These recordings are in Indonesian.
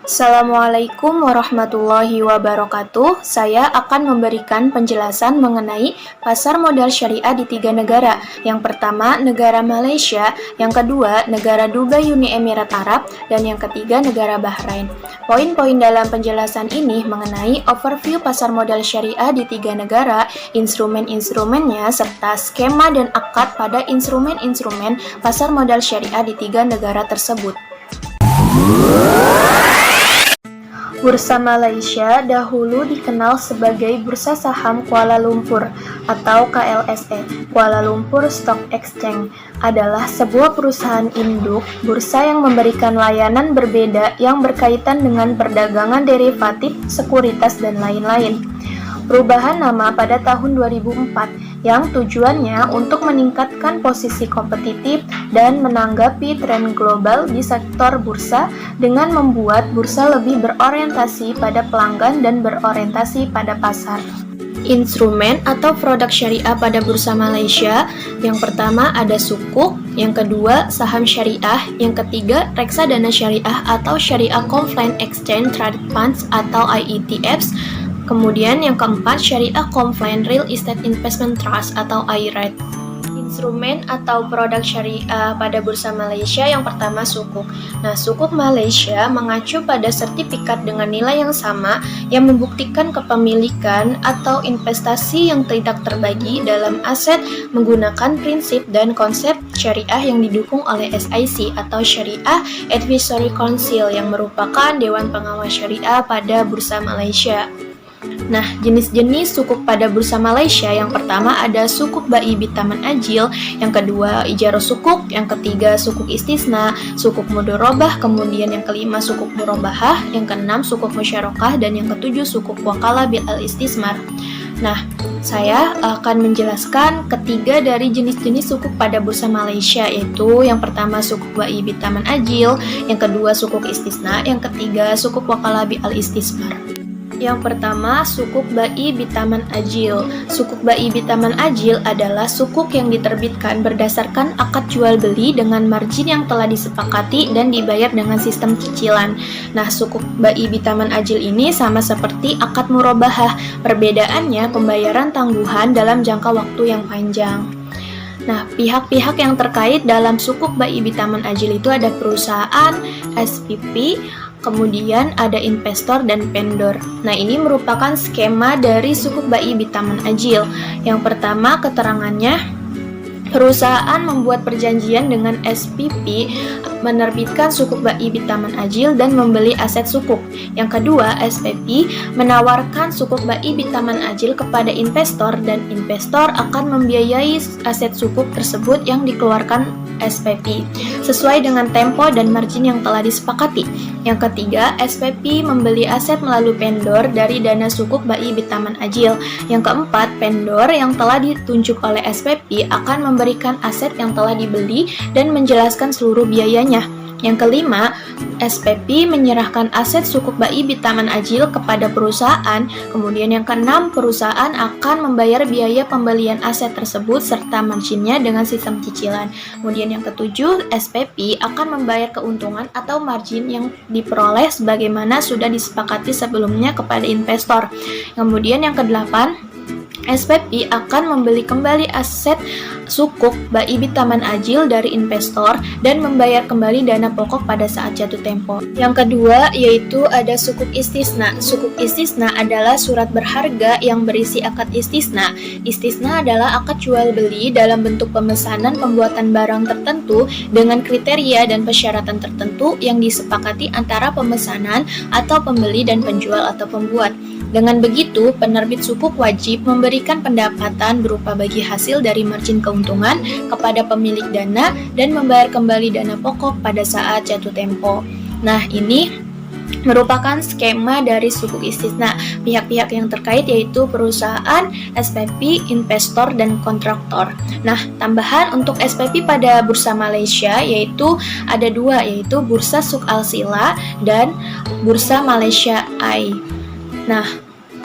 Assalamualaikum warahmatullahi wabarakatuh. Saya akan memberikan penjelasan mengenai pasar modal syariah di 3 negara. Yang pertama, negara Malaysia, yang kedua, negara Dubai Uni Emirat Arab, dan yang ketiga, negara Bahrain. Poin-poin dalam penjelasan ini mengenai overview pasar modal syariah di 3 negara, instrumen-instrumennya, serta skema dan akad pada instrumen-instrumen pasar modal syariah di 3 negara tersebut. Bursa Malaysia dahulu dikenal sebagai Bursa Saham Kuala Lumpur atau KLSE. Kuala Lumpur Stock Exchange adalah sebuah perusahaan induk bursa yang memberikan layanan berbeda yang berkaitan dengan perdagangan derivatif, sekuritas, dan lain-lain. Perubahan nama pada tahun 2004 yang tujuannya untuk meningkatkan posisi kompetitif dan menanggapi tren global di sektor bursa dengan membuat bursa lebih berorientasi pada pelanggan dan berorientasi pada pasar. Instrumen atau produk syariah pada Bursa Malaysia, yang pertama ada sukuk, yang kedua saham syariah, yang ketiga reksadana syariah atau Syariah Compliant Exchange Traded Funds atau IETFs, kemudian yang keempat Syariah Compliant Real Estate Investment Trust atau IRET. Instrumen atau produk syariah pada Bursa Malaysia yang pertama sukuk. Nah, sukuk Malaysia mengacu pada sertifikat dengan nilai yang sama yang membuktikan kepemilikan atau investasi yang tidak terbagi dalam aset menggunakan prinsip dan konsep syariah yang didukung oleh SIC atau Syariah Advisory Council yang merupakan Dewan Pengawas Syariah pada Bursa Malaysia. Nah, jenis-jenis sukuk pada Bursa Malaysia yang pertama ada sukuk Bai Bitaman Ajil, yang kedua Ijaro Sukuk, yang ketiga sukuk istisna, sukuk mudorobah, kemudian yang kelima sukuk murobahah, yang keenam sukuk musyarakah, dan yang ketujuh sukuk wakalah bil al-istismar. Nah, saya akan menjelaskan ketiga dari jenis-jenis sukuk pada Bursa Malaysia, yaitu yang pertama sukuk Bai Bitaman Ajil, yang kedua sukuk istisna, yang ketiga sukuk wakalah bil al-istismar. Yang pertama, sukuk Bai Bitaman Ajil. Sukuk Bai Bitaman Ajil adalah sukuk yang diterbitkan berdasarkan akad jual beli dengan margin yang telah disepakati dan dibayar dengan sistem cicilan. Nah, sukuk Bai Bitaman Ajil ini sama seperti akad murobahah. Perbedaannya pembayaran tangguhan dalam jangka waktu yang panjang. Nah, pihak-pihak yang terkait dalam sukuk Bai Bitaman Ajil itu ada perusahaan, SPP, kemudian ada investor dan vendor. Nah, ini merupakan skema dari sukuk Bai Bitaman Ajil. Yang pertama, keterangannya, perusahaan membuat perjanjian dengan SPP menerbitkan sukuk Bai Bitaman Ajil dan membeli aset sukuk. Yang kedua, SPP menawarkan sukuk Bai Bitaman Ajil kepada investor dan investor akan membiayai aset sukuk tersebut yang dikeluarkan SPP sesuai dengan tempo dan margin yang telah disepakati. Yang ketiga, SPP membeli aset melalui vendor dari dana sukuk Bai Bitaman Ajil. Yang keempat, vendor yang telah ditunjuk oleh SPP akan memberikan aset yang telah dibeli dan menjelaskan seluruh biayanya. Yang kelima, SPP menyerahkan aset sukuk Bai Bitaman Ajil kepada perusahaan. Kemudian yang keenam, perusahaan akan membayar biaya pembelian aset tersebut serta marginnya dengan sistem cicilan. Kemudian yang ketujuh, SPP akan membayar keuntungan atau margin yang diperoleh sebagaimana sudah disepakati sebelumnya kepada investor. Kemudian yang kedelapan, SPP akan membeli kembali aset sukuk Bai Bitaman Ajil dari investor dan membayar kembali dana pokok pada saat jatuh tempo. Yang kedua yaitu ada sukuk istisna. Sukuk istisna adalah surat berharga yang berisi akad istisna. Istisna adalah akad jual beli dalam bentuk pemesanan pembuatan barang tertentu dengan kriteria dan persyaratan tertentu yang disepakati antara pemesanan atau pembeli dan penjual atau pembuat. Dengan begitu, penerbit sukuk wajib memberikan pendapatan berupa bagi hasil dari margin keuntungan kepada pemilik dana dan membayar kembali dana pokok pada saat jatuh tempo. Nah, ini merupakan skema dari sukuk istisna. Pihak-pihak yang terkait yaitu perusahaan, SPP, investor, dan kontraktor. Nah, tambahan untuk SPP pada Bursa Malaysia yaitu ada dua, yaitu Bursa Suk Al Sila dan Bursa Malaysia I. Nah,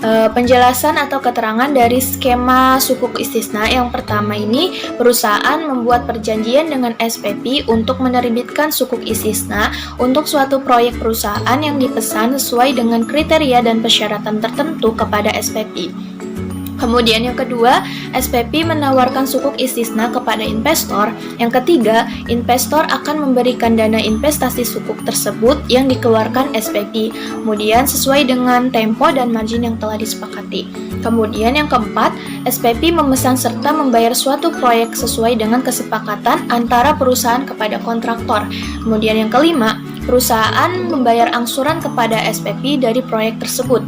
Penjelasan atau keterangan dari skema sukuk istisna yang pertama ini, perusahaan membuat perjanjian dengan SPP untuk menerbitkan sukuk istisna untuk suatu proyek perusahaan yang dipesan sesuai dengan kriteria dan persyaratan tertentu kepada SPP. Kemudian yang kedua, SPP menawarkan sukuk istisna kepada investor. Yang ketiga, investor akan memberikan dana investasi sukuk tersebut yang dikeluarkan SPP. Kemudian sesuai dengan tempo dan margin yang telah disepakati. Kemudian yang keempat, SPP memesan serta membayar suatu proyek sesuai dengan kesepakatan antara perusahaan kepada kontraktor. Kemudian yang kelima, perusahaan membayar angsuran kepada SPP dari proyek tersebut.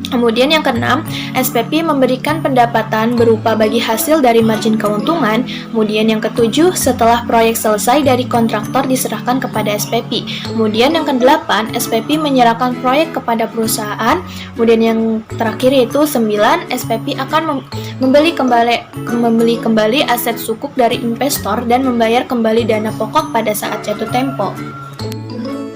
Kemudian yang keenam, SPP memberikan pendapatan berupa bagi hasil dari margin keuntungan. Kemudian yang ketujuh, setelah proyek selesai dari kontraktor diserahkan kepada SPP. Kemudian yang kedelapan, SPP menyerahkan proyek kepada perusahaan. Kemudian yang terakhir yaitu 9, SPP akan membeli kembali aset sukuk dari investor dan membayar kembali dana pokok pada saat jatuh tempo.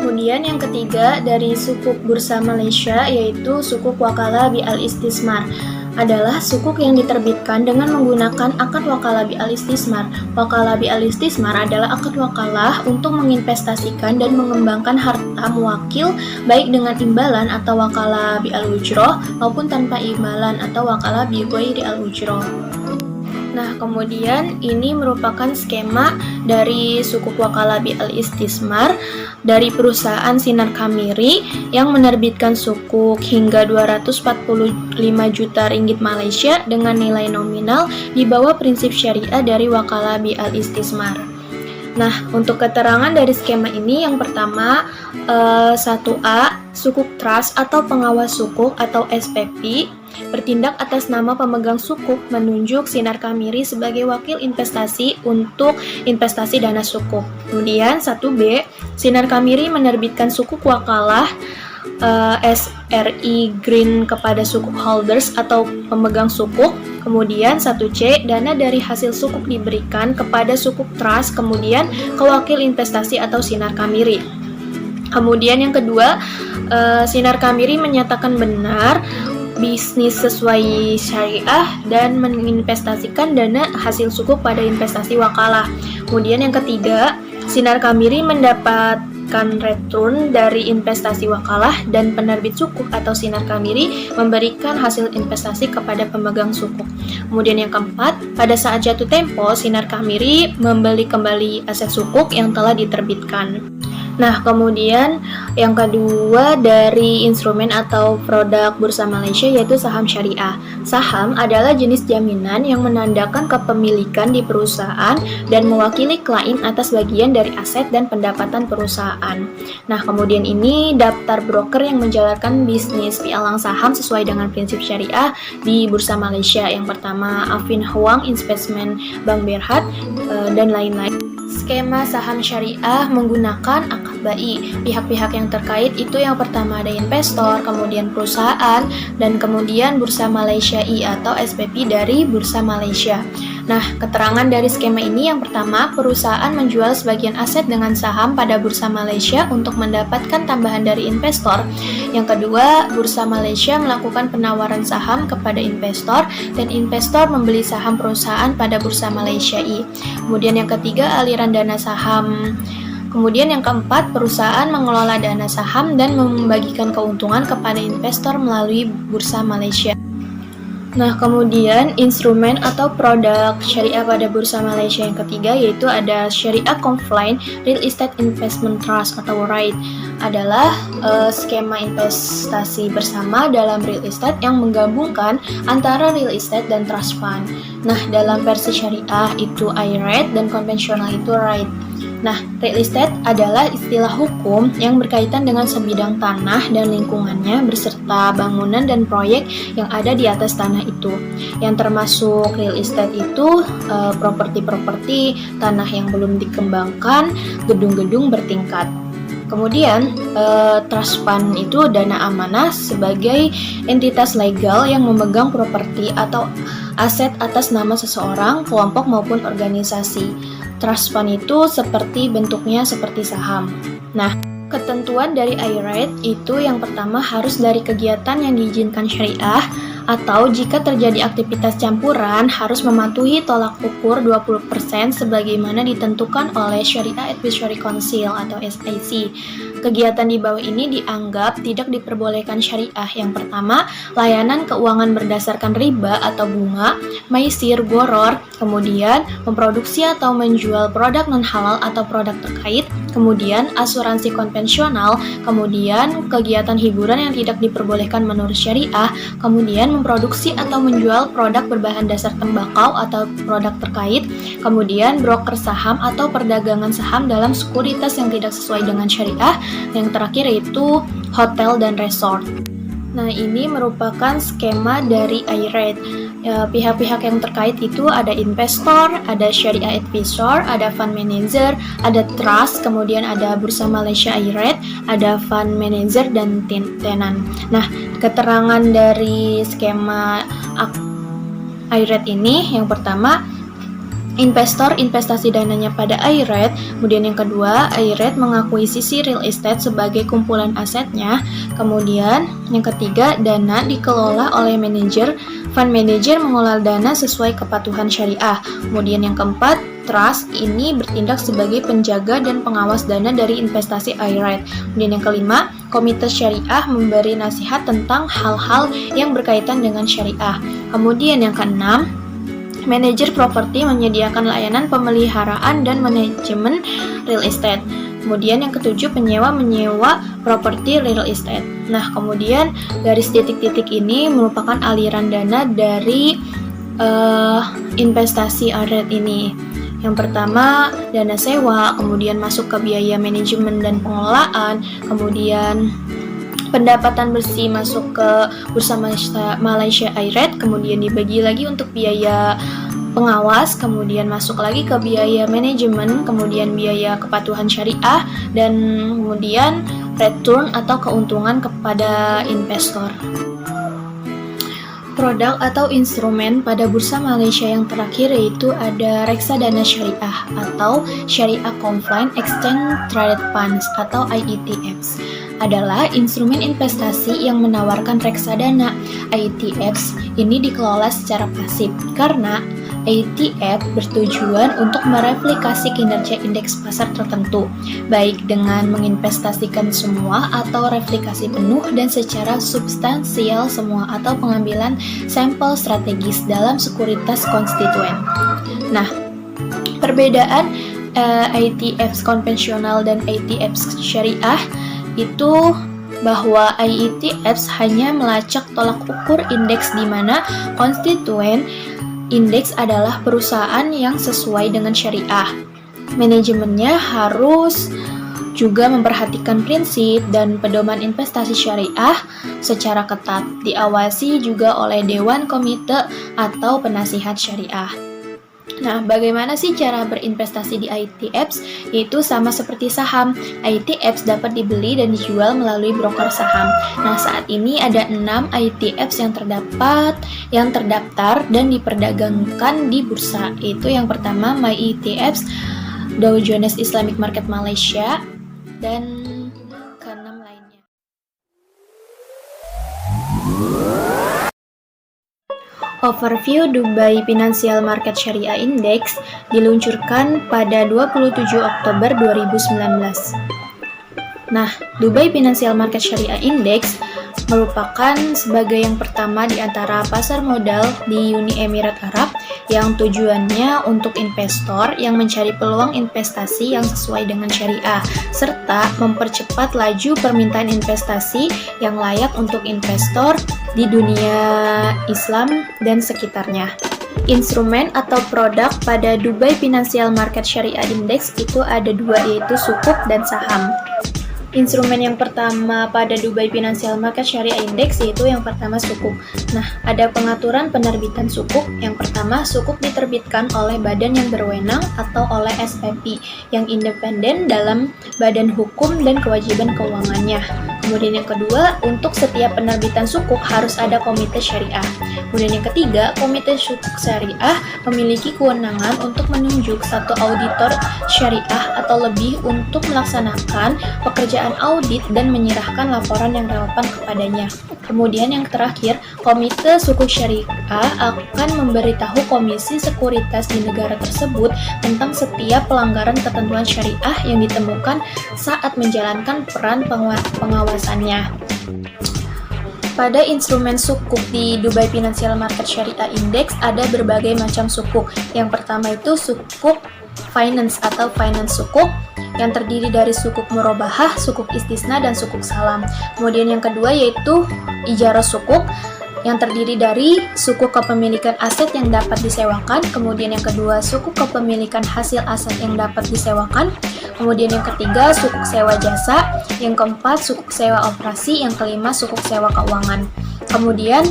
Kemudian yang ketiga dari sukuk Bursa Malaysia yaitu sukuk wakalah bi al-istismar adalah sukuk yang diterbitkan dengan menggunakan akad wakalah bi al-istismar. Wakalah bi al-istismar adalah akad wakalah untuk menginvestasikan dan mengembangkan harta muwakil baik dengan imbalan atau wakalah bi al-ujroh maupun tanpa imbalan atau wakalah bi ghairi al-ujroh. Nah, kemudian ini merupakan skema dari sukuk wakalah bi al-istismar dari perusahaan Sinar Kamiri yang menerbitkan sukuk hingga 245 juta ringgit Malaysia dengan nilai nominal di bawah prinsip syariah dari wakalah bi al-istismar. Nah, untuk keterangan dari skema ini yang pertama 1A, sukuk trust atau pengawas sukuk atau SPP bertindak atas nama pemegang sukuk menunjuk Sinar Kamiri sebagai wakil investasi untuk investasi dana sukuk. Kemudian 1B, Sinar Kamiri menerbitkan sukuk wakalah SRI Green kepada sukuk holders atau pemegang sukuk. Kemudian 1C, dana dari hasil sukuk diberikan kepada sukuk trust, kemudian ke wakil investasi atau Sinar Kamiri. Kemudian yang kedua, Sinar Kamiri menyatakan benar bisnis sesuai syariah dan menginvestasikan dana hasil sukuk pada investasi wakalah. Kemudian yang ketiga, Sinar Kamiri mendapatkan return dari investasi wakalah dan penerbit sukuk atau Sinar Kamiri memberikan hasil investasi kepada pemegang sukuk. Kemudian yang keempat, pada saat jatuh tempo, Sinar Kamiri membeli kembali aset sukuk yang telah diterbitkan. Nah, kemudian yang kedua dari instrumen atau produk Bursa Malaysia yaitu saham syariah. Saham adalah jenis jaminan yang menandakan kepemilikan di perusahaan dan mewakili klaim atas bagian dari aset dan pendapatan perusahaan. Nah, kemudian ini daftar broker yang menjalankan bisnis pialang saham sesuai dengan prinsip syariah di Bursa Malaysia. Yang pertama, Affin Hwang Investment Bank Berhad dan lain-lain. Skema saham syariah menggunakan akad bai. Pihak-pihak yang terkait itu yang pertama ada investor, kemudian perusahaan, dan kemudian Bursa Malaysia I atau SPP dari Bursa Malaysia. Nah, keterangan dari skema ini yang pertama, perusahaan menjual sebagian aset dengan saham pada Bursa Malaysia untuk mendapatkan tambahan dari investor. Yang kedua, Bursa Malaysia melakukan penawaran saham kepada investor dan investor membeli saham perusahaan pada Bursa Malaysia I. Kemudian yang ketiga, aliran dana saham. Kemudian yang keempat, perusahaan mengelola dana saham dan membagikan keuntungan kepada investor melalui Bursa Malaysia. Nah, kemudian instrumen atau produk syariah pada Bursa Malaysia yang ketiga yaitu ada Syariah Compliant Real Estate Investment Trust atau REIT, adalah skema investasi bersama dalam real estate yang menggabungkan antara real estate dan trust fund. Nah, dalam versi syariah itu IREIT dan konvensional itu REIT. Nah, real estate adalah istilah hukum yang berkaitan dengan sebidang tanah dan lingkungannya beserta bangunan dan proyek yang ada di atas tanah itu. Yang termasuk real estate itu properti-properti, tanah yang belum dikembangkan, gedung-gedung bertingkat. Kemudian, trust fund itu dana amanah sebagai entitas legal yang memegang properti atau aset atas nama seseorang, kelompok maupun organisasi. Trust fund itu bentuknya seperti saham. Nah, Ketentuan dari IRAT itu yang pertama harus dari kegiatan yang diizinkan syariah, atau jika terjadi aktivitas campuran harus mematuhi tolak ukur 20% sebagaimana ditentukan oleh Sharia Advisory Council atau SAC. Kegiatan di bawah ini dianggap tidak diperbolehkan syariah. Yang pertama, layanan keuangan berdasarkan riba atau bunga, maisir, goror, kemudian memproduksi atau menjual produk non-halal atau produk terkait, kemudian asuransi konvensional, kemudian kegiatan hiburan yang tidak diperbolehkan menurut syariah, kemudian memproduksi atau menjual produk berbahan dasar tembakau atau produk terkait, kemudian broker saham atau perdagangan saham dalam sekuritas yang tidak sesuai dengan syariah, yang terakhir itu hotel dan resort. Nah, ini merupakan skema dari IRAT. Pihak-pihak yang terkait itu ada investor, ada syariah advisor, ada fund manager, ada trust, kemudian ada Bursa Malaysia IRAT, ada fund manager dan tenan. Nah, keterangan dari skema IRAT ini yang pertama, investor investasi dananya pada IRAT, kemudian yang kedua, IRAT mengakuisisi real estate sebagai kumpulan asetnya, kemudian yang ketiga, dana dikelola oleh manajer, fund manager mengelola dana sesuai kepatuhan syariah, kemudian yang keempat, trust ini bertindak sebagai penjaga dan pengawas dana dari investasi IRAT, kemudian yang kelima, komite syariah memberi nasihat tentang hal-hal yang berkaitan dengan syariah, kemudian yang keenam, manajer properti menyediakan layanan pemeliharaan dan manajemen real estate. Kemudian yang ketujuh, menyewa properti real estate. Nah, kemudian garis titik-titik ini merupakan aliran dana dari investasi IRAT ini. Yang pertama, dana sewa, kemudian masuk ke biaya manajemen dan pengelolaan, kemudian pendapatan bersih masuk ke Bursa Malaysia IRAT, kemudian dibagi lagi untuk biaya pengawas, kemudian masuk lagi ke biaya manajemen, kemudian biaya kepatuhan syariah, dan kemudian return atau keuntungan kepada investor. Produk atau instrumen pada Bursa Malaysia yang terakhir yaitu ada reksadana syariah atau Syariah Compliant Exchange Traded Funds atau IETFs. Adalah instrumen investasi yang menawarkan reksadana. IETFs ini dikelola secara pasif karena ETF bertujuan untuk mereplikasi kinerja indeks pasar tertentu, baik dengan menginvestasikan semua atau replikasi penuh dan secara substansial semua atau pengambilan sampel strategis dalam sekuritas konstituen. Nah, perbedaan IETFs konvensional dan IETFs syariah itu bahwa IETFs hanya melacak tolak ukur indeks di mana konstituen indeks adalah perusahaan yang sesuai dengan syariah. Manajemennya harus juga memperhatikan prinsip dan pedoman investasi syariah secara ketat, diawasi juga oleh Dewan Komite atau Penasihat Syariah. Nah, bagaimana sih cara berinvestasi di IETFs? Yaitu sama seperti saham. IETFs dapat dibeli dan dijual melalui broker saham. Nah, saat ini ada 6 IETFs yang terdaftar dan diperdagangkan di bursa. Itu yang pertama MyETFs, Dow Jones Islamic Market Malaysia, dan keenam lainnya. Overview Dubai Financial Market Sharia Index diluncurkan pada 27 Oktober 2019. Nah, Dubai Financial Market Sharia Index merupakan sebagai yang pertama di antara pasar modal di Uni Emirat Arab yang tujuannya untuk investor yang mencari peluang investasi yang sesuai dengan syariah serta mempercepat laju permintaan investasi yang layak untuk investor di dunia Islam dan sekitarnya. Instrumen atau produk pada Dubai Financial Market Sharia Index itu ada dua, yaitu sukuk dan saham. Instrumen yang pertama pada Dubai Financial Market Sharia Index yaitu yang pertama sukuk. Nah, ada pengaturan penerbitan sukuk. Yang pertama, sukuk diterbitkan oleh badan yang berwenang atau oleh SPP yang independen dalam badan hukum dan kewajiban keuangannya. Kemudian yang kedua, untuk setiap penerbitan sukuk harus ada komite syariah. Kemudian yang ketiga, komite sukuk syariah memiliki kewenangan untuk menunjuk satu auditor syariah atau lebih untuk melaksanakan pekerjaan audit dan menyerahkan laporan yang relevan kepadanya. Kemudian yang terakhir, komite sukuk syariah akan memberitahu Komisi Sekuritas di negara tersebut tentang setiap pelanggaran ketentuan syariah yang ditemukan saat menjalankan peran pengawasannya. Pada instrumen sukuk di Dubai Financial Market Sharia Index ada berbagai macam sukuk. Yang pertama itu sukuk finance atau finance sukuk yang terdiri dari sukuk murabahah, sukuk istisna, dan sukuk salam. Kemudian yang kedua yaitu ijarah sukuk yang terdiri dari sukuk kepemilikan aset yang dapat disewakan. Kemudian yang kedua sukuk kepemilikan hasil aset yang dapat disewakan. Kemudian yang ketiga sukuk sewa jasa. Yang keempat sukuk sewa operasi. Yang kelima sukuk sewa keuangan. Kemudian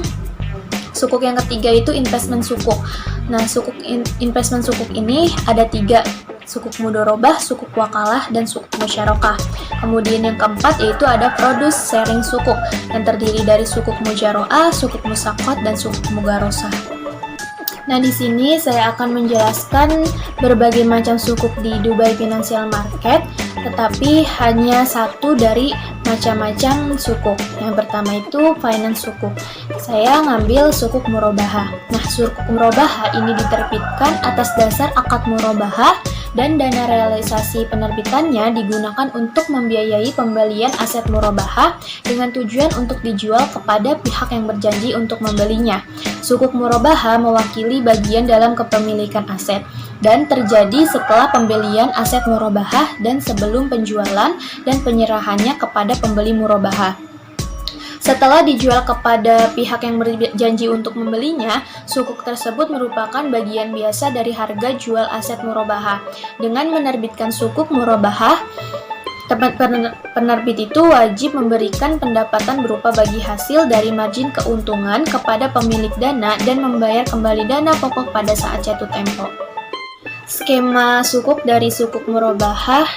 sukuk yang ketiga itu investment sukuk. Nah, sukuk investment sukuk ini ada 3, sukuk mudorobah, sukuk wakalah, dan sukuk musyarakah. Kemudian yang keempat yaitu ada produce sharing sukuk yang terdiri dari sukuk mujaroah, sukuk musakot, dan sukuk mugarosah. Nah, di sini saya akan menjelaskan berbagai macam sukuk di Dubai Financial Market, tetapi hanya satu dari macam-macam sukuk. Yang pertama itu finance sukuk. Saya ngambil sukuk murabahah. Nah, sukuk murabahah ini diterbitkan atas dasar akad murabahah dan dana realisasi penerbitannya digunakan untuk membiayai pembelian aset murabahah dengan tujuan untuk dijual kepada pihak yang berjanji untuk membelinya. Sukuk murabahah mewakili bagian dalam kepemilikan aset dan terjadi setelah pembelian aset murabahah dan sebelum penjualan dan penyerahannya kepada pembeli murabahah. Setelah dijual kepada pihak yang berjanji untuk membelinya, sukuk tersebut merupakan bagian biasa dari harga jual aset murabahah. Dengan menerbitkan sukuk murabahah, penerbit itu wajib memberikan pendapatan berupa bagi hasil dari margin keuntungan kepada pemilik dana dan membayar kembali dana pokok pada saat jatuh tempo. Skema sukuk dari sukuk murabahah,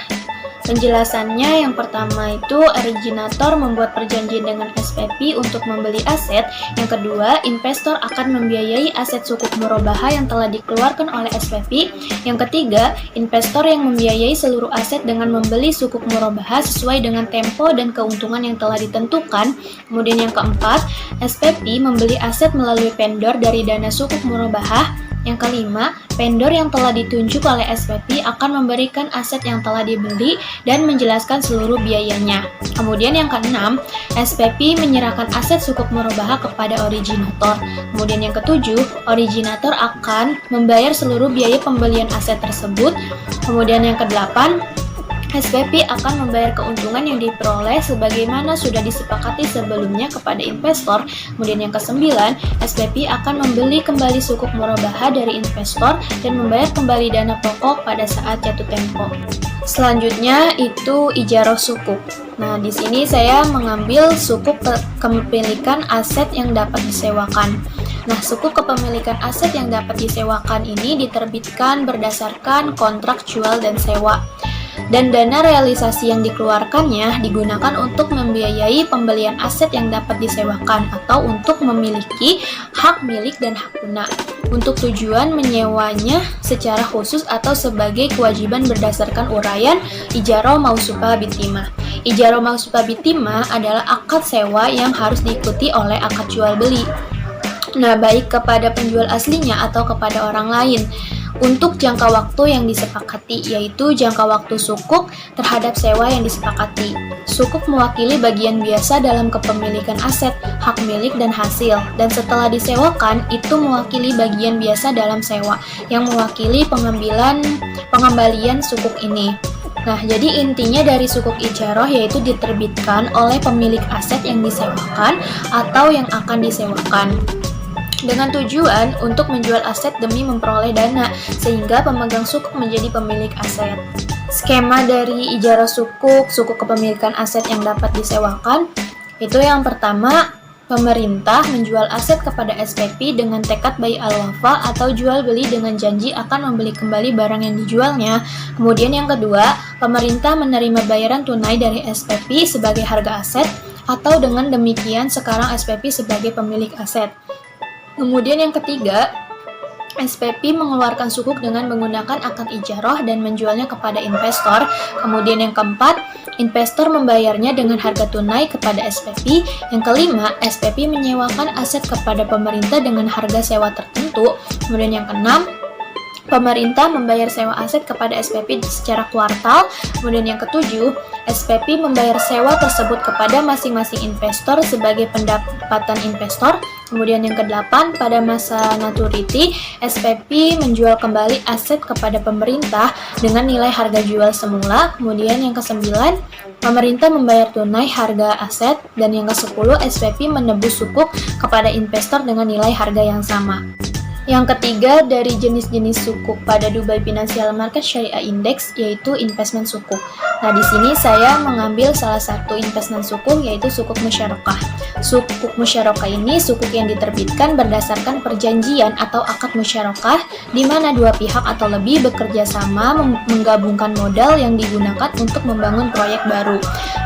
penjelasannya yang pertama itu originator membuat perjanjian dengan SPP untuk membeli aset. Yang kedua, investor akan membiayai aset sukuk murabahah yang telah dikeluarkan oleh SPP. Yang ketiga, investor yang membiayai seluruh aset dengan membeli sukuk murabahah sesuai dengan tempo dan keuntungan yang telah ditentukan. Kemudian yang keempat, SPP membeli aset melalui vendor dari dana sukuk murabahah. Yang kelima, vendor yang telah ditunjuk oleh SPP akan memberikan aset yang telah dibeli dan menjelaskan seluruh biayanya. Kemudian yang keenam, SPP menyerahkan aset sukuk murabahah kepada originator. Kemudian yang ketujuh, originator akan membayar seluruh biaya pembelian aset tersebut. Kemudian yang kedelapan, SPP akan membayar keuntungan yang diperoleh sebagaimana sudah disepakati sebelumnya kepada investor. Kemudian yang kesembilan, SPP akan membeli kembali sukuk murabahah dari investor dan membayar kembali dana pokok pada saat jatuh tempo. Selanjutnya itu ijarah sukuk. Nah, di sini saya mengambil sukuk kepemilikan aset yang dapat disewakan. Nah, sukuk kepemilikan aset yang dapat disewakan ini diterbitkan berdasarkan kontrak jual dan sewa. Dan dana realisasi yang dikeluarkannya digunakan untuk membiayai pembelian aset yang dapat disewakan atau untuk memiliki hak milik dan hak guna untuk tujuan menyewanya secara khusus atau sebagai kewajiban berdasarkan uraian Ijarah Mausufah Bitimah. Ijarah Mausufah Bitimah adalah akad sewa yang harus diikuti oleh akad jual beli. Nah, baik kepada penjual aslinya atau kepada orang lain. Untuk jangka waktu yang disepakati, yaitu jangka waktu sukuk terhadap sewa yang disepakati. Sukuk mewakili bagian biasa dalam kepemilikan aset, hak milik, dan hasil. Dan setelah disewakan, itu mewakili bagian biasa dalam sewa, yang mewakili pengembalian sukuk ini. Nah, jadi intinya dari sukuk ijarah yaitu diterbitkan oleh pemilik aset yang disewakan atau yang akan disewakan, dengan tujuan untuk menjual aset demi memperoleh dana, sehingga pemegang sukuk menjadi pemilik aset. Skema dari ijarah sukuk, sukuk kepemilikan aset yang dapat disewakan, itu yang pertama, pemerintah menjual aset kepada SPP dengan tekad bai al-wafa atau jual beli dengan janji akan membeli kembali barang yang dijualnya. Kemudian yang kedua, pemerintah menerima bayaran tunai dari SPP sebagai harga aset. atau dengan demikian sekarang SPP sebagai pemilik aset. Kemudian yang ketiga, SPP mengeluarkan sukuk dengan menggunakan akad ijarah dan menjualnya kepada investor. Kemudian yang keempat, investor membayarnya dengan harga tunai kepada SPP. Yang kelima, SPP menyewakan aset kepada pemerintah dengan harga sewa tertentu. Kemudian yang keenam, pemerintah membayar sewa aset kepada SPP secara kuartal. Kemudian yang ketujuh, SPP membayar sewa tersebut kepada masing-masing investor sebagai pendapatan investor. Kemudian yang kedelapan, pada masa maturity, SPP menjual kembali aset kepada pemerintah dengan nilai harga jual semula. Kemudian yang kesembilan, pemerintah membayar tunai harga aset. Dan yang kesepuluh, SPP menebus sukuk kepada investor dengan nilai harga yang sama. Yang ketiga dari jenis-jenis sukuk pada Dubai Financial Market Syariah Index yaitu investment sukuk. Nah, di sini saya mengambil salah satu investment sukuk yaitu sukuk musyarakah. Sukuk musyarakah ini sukuk yang diterbitkan berdasarkan perjanjian atau akad musyarakah di mana dua pihak atau lebih bekerja sama menggabungkan modal yang digunakan untuk membangun proyek baru,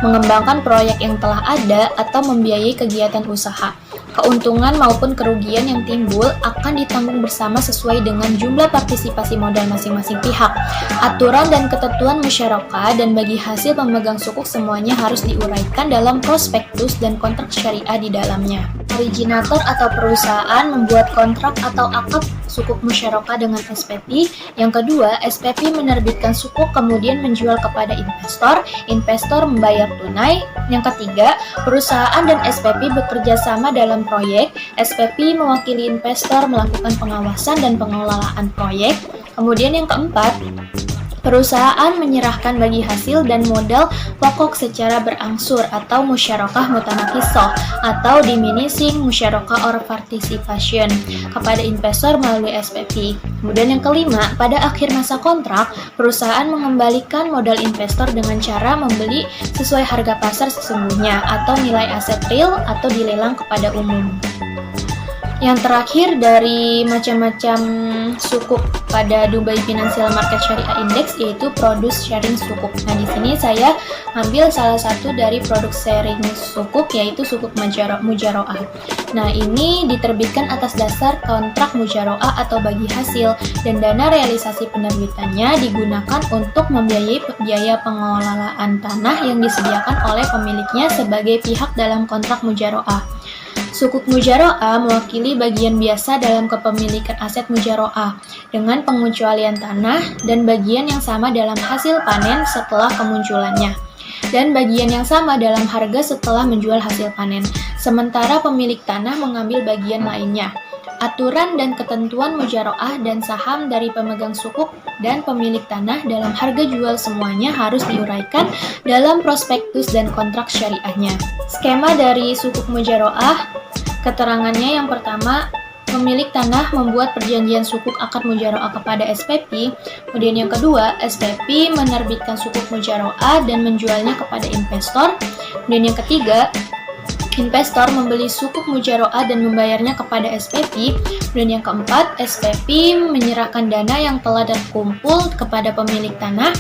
mengembangkan proyek yang telah ada atau membiayai kegiatan usaha. Keuntungan maupun kerugian yang timbul akan ditanggung bersama sesuai dengan jumlah partisipasi modal masing-masing pihak. Aturan dan ketentuan musyarakah dan bagi hasil pemegang sukuk semuanya harus diuraikan dalam prospektus dan kontrak syariah di dalamnya. Originator atau perusahaan membuat kontrak atau akad sukuk musyarakah dengan SPP. Yang kedua, SPP menerbitkan sukuk kemudian menjual kepada investor. Investor membayar tunai. Yang ketiga, perusahaan dan SPP bekerja sama dalam proyek. SPP mewakili investor melakukan pengawasan dan pengelolaan proyek. Kemudian yang keempat, perusahaan menyerahkan bagi hasil dan modal pokok secara berangsur atau musyarakah mutanakisoh atau diminishing musyarakah or participation kepada investor melalui SPP. Kemudian yang kelima, pada akhir masa kontrak, perusahaan mengembalikan modal investor dengan cara membeli sesuai harga pasar sesungguhnya atau nilai aset real atau dilelang kepada umum. Yang terakhir dari macam-macam sukuk pada Dubai Financial Market Syariah Index yaitu produce sharing sukuk. Nah, di sini saya ambil salah satu dari produk sharing sukuk yaitu sukuk mujaroah. Nah, ini diterbitkan atas dasar kontrak mujaroah atau bagi hasil dan dana realisasi penerbitannya digunakan untuk membiayai biaya pengelolaan tanah yang disediakan oleh pemiliknya sebagai pihak dalam kontrak mujaroah. Sukuk mujaroah mewakili bagian biasa dalam kepemilikan aset mujaroah dengan pengecualian tanah dan bagian yang sama dalam hasil panen setelah kemunculannya dan bagian yang sama dalam harga setelah menjual hasil panen, sementara pemilik tanah mengambil bagian lainnya. Aturan dan ketentuan mujaroah dan saham dari pemegang sukuk dan pemilik tanah dalam harga jual semuanya harus diuraikan dalam prospektus dan kontrak syariahnya. Skema dari sukuk mujaroah, keterangannya yang pertama, pemilik tanah membuat perjanjian sukuk akad mujaroah kepada SPP. Kemudian yang kedua, SPP menerbitkan sukuk mujaroah dan menjualnya kepada investor. Kemudian yang ketiga, investor membeli sukuk mujaroah dan membayarnya kepada SPP. Dan yang keempat, SPP menyerahkan dana yang telah terkumpul kepada pemilik tanah,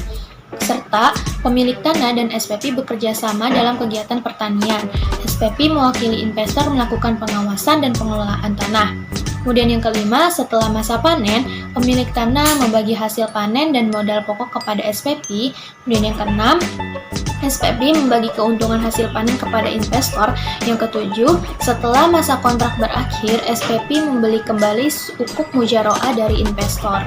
serta pemilik tanah dan SPP bekerja sama dalam kegiatan pertanian. SPP mewakili investor melakukan pengawasan dan pengelolaan tanah. Kemudian yang kelima, setelah masa panen, pemilik tanah membagi hasil panen dan modal pokok kepada SPP. Kemudian yang keenam, SPP membagi keuntungan hasil panen kepada investor. Yang ketujuh, setelah masa kontrak berakhir, SPP membeli kembali sukuk mujaroah dari investor.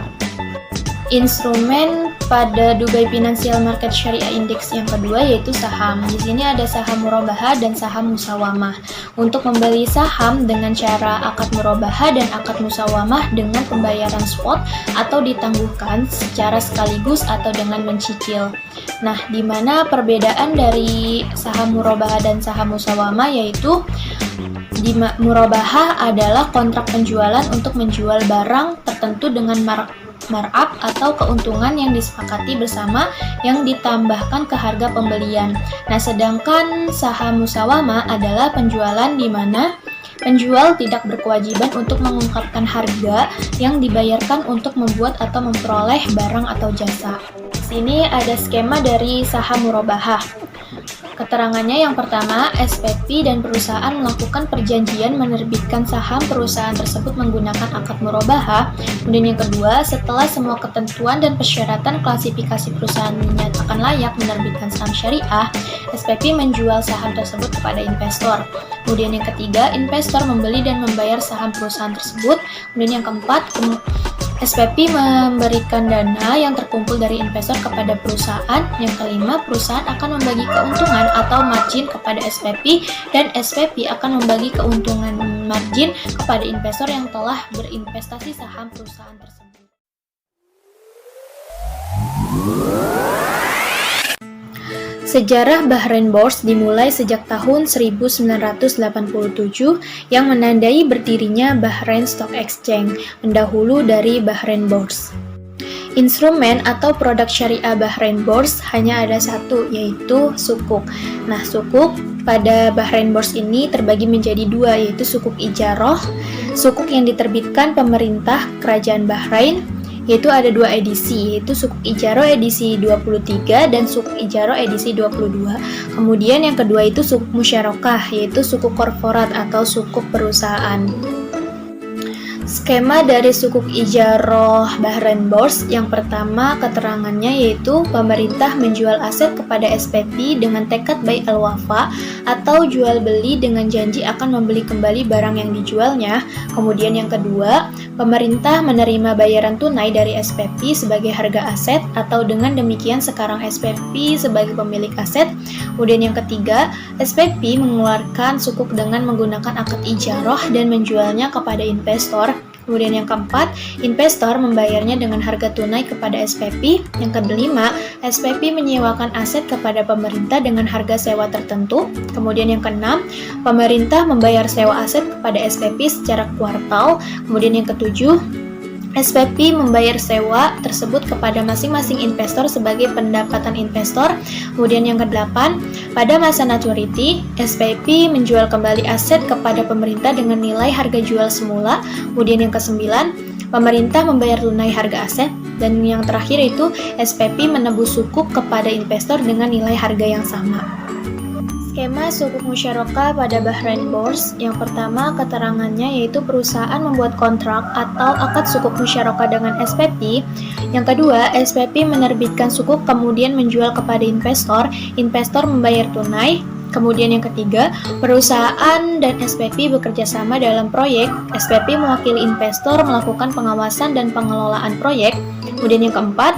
Instrumen pada Dubai Financial Market Syariah Index yang kedua yaitu saham. Di sini ada saham murabahah dan saham musawamah. Untuk membeli saham dengan cara akad murabahah dan akad musawamah dengan pembayaran spot atau ditangguhkan secara sekaligus atau dengan mencicil. Nah, di mana perbedaan dari saham murabahah dan saham musawamah yaitu di murabahah adalah kontrak penjualan untuk menjual barang tertentu dengan markup atau keuntungan yang disepakati bersama yang ditambahkan ke harga pembelian. Nah, sedangkan saham musawamah adalah penjualan di mana penjual tidak berkewajiban untuk mengungkapkan harga yang dibayarkan untuk membuat atau memperoleh barang atau jasa. Di sini ada skema dari saham murabahah. Keterangannya yang pertama, SPP dan perusahaan melakukan perjanjian menerbitkan saham perusahaan tersebut menggunakan akad murabahah. Kemudian yang kedua, setelah semua ketentuan dan persyaratan klasifikasi perusahaan dinyatakan layak menerbitkan saham syariah, SPP menjual saham tersebut kepada investor. Kemudian yang ketiga, investor membeli dan membayar saham perusahaan tersebut. Kemudian yang keempat, SPP memberikan dana yang terkumpul dari investor kepada perusahaan. Yang kelima, perusahaan akan membagi keuntungan atau margin kepada SPP dan SPP akan membagi keuntungan margin kepada investor yang telah berinvestasi saham perusahaan tersebut. Sejarah Bahrain Bourse dimulai sejak tahun 1987 yang menandai berdirinya Bahrain Stock Exchange, mendahulu dari Bahrain Bourse. Instrumen atau produk syariah Bahrain Bourse hanya ada satu, yaitu sukuk. Nah, sukuk pada Bahrain Bourse ini terbagi menjadi dua, yaitu sukuk ijaroh, sukuk yang diterbitkan pemerintah kerajaan Bahrain, yaitu ada dua edisi, yaitu sukuk ijaroh edisi 23 dan sukuk ijaroh edisi 22. Kemudian yang kedua itu sukuk musyarakah, yaitu sukuk korporat atau sukuk perusahaan. Skema dari sukuk ijaroh Bahrain Bourse yang pertama keterangannya yaitu pemerintah menjual aset kepada SPP dengan tekad bai al-wafa atau jual beli dengan janji akan membeli kembali barang yang dijualnya. Kemudian yang kedua, pemerintah menerima bayaran tunai dari SPP sebagai harga aset atau dengan demikian sekarang SPP sebagai pemilik aset. Kemudian yang ketiga, SPP mengeluarkan sukuk dengan menggunakan akad ijaroh dan menjualnya kepada investor. Kemudian yang keempat, investor membayarnya dengan harga tunai kepada SPP. Yang kelima, SPP menyewakan aset kepada pemerintah dengan harga sewa tertentu. Kemudian yang keenam, pemerintah membayar sewa aset kepada SPP secara kuartal. Kemudian yang ketujuh, SPP membayar sewa tersebut kepada masing-masing investor sebagai pendapatan investor. Kemudian yang kedelapan, pada masa maturity, SPP menjual kembali aset kepada pemerintah dengan nilai harga jual semula. Kemudian yang kesembilan, pemerintah membayar tunai harga aset. Dan yang terakhir itu, SPP menebus sukuk kepada investor dengan nilai harga yang sama. Skema sukuk musyarakah pada Bahrain Bourse yang pertama keterangannya yaitu perusahaan membuat kontrak atau akad sukuk musyarakah dengan SPP. Yang kedua, SPP menerbitkan sukuk kemudian menjual kepada investor, investor membayar tunai. Kemudian yang ketiga, perusahaan dan SPP bekerja sama dalam proyek. SPP mewakili investor melakukan pengawasan dan pengelolaan proyek. Kemudian yang keempat,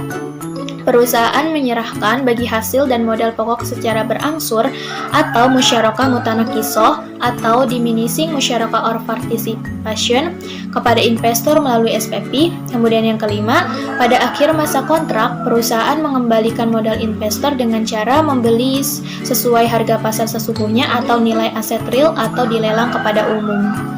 perusahaan menyerahkan bagi hasil dan modal pokok secara berangsur atau musyarakah mutanakisoh atau diminishing musyarakah or participation kepada investor melalui SPP. Kemudian yang kelima, pada akhir masa kontrak, perusahaan mengembalikan modal investor dengan cara membeli sesuai harga pasar sesungguhnya atau nilai aset real atau dilelang kepada umum.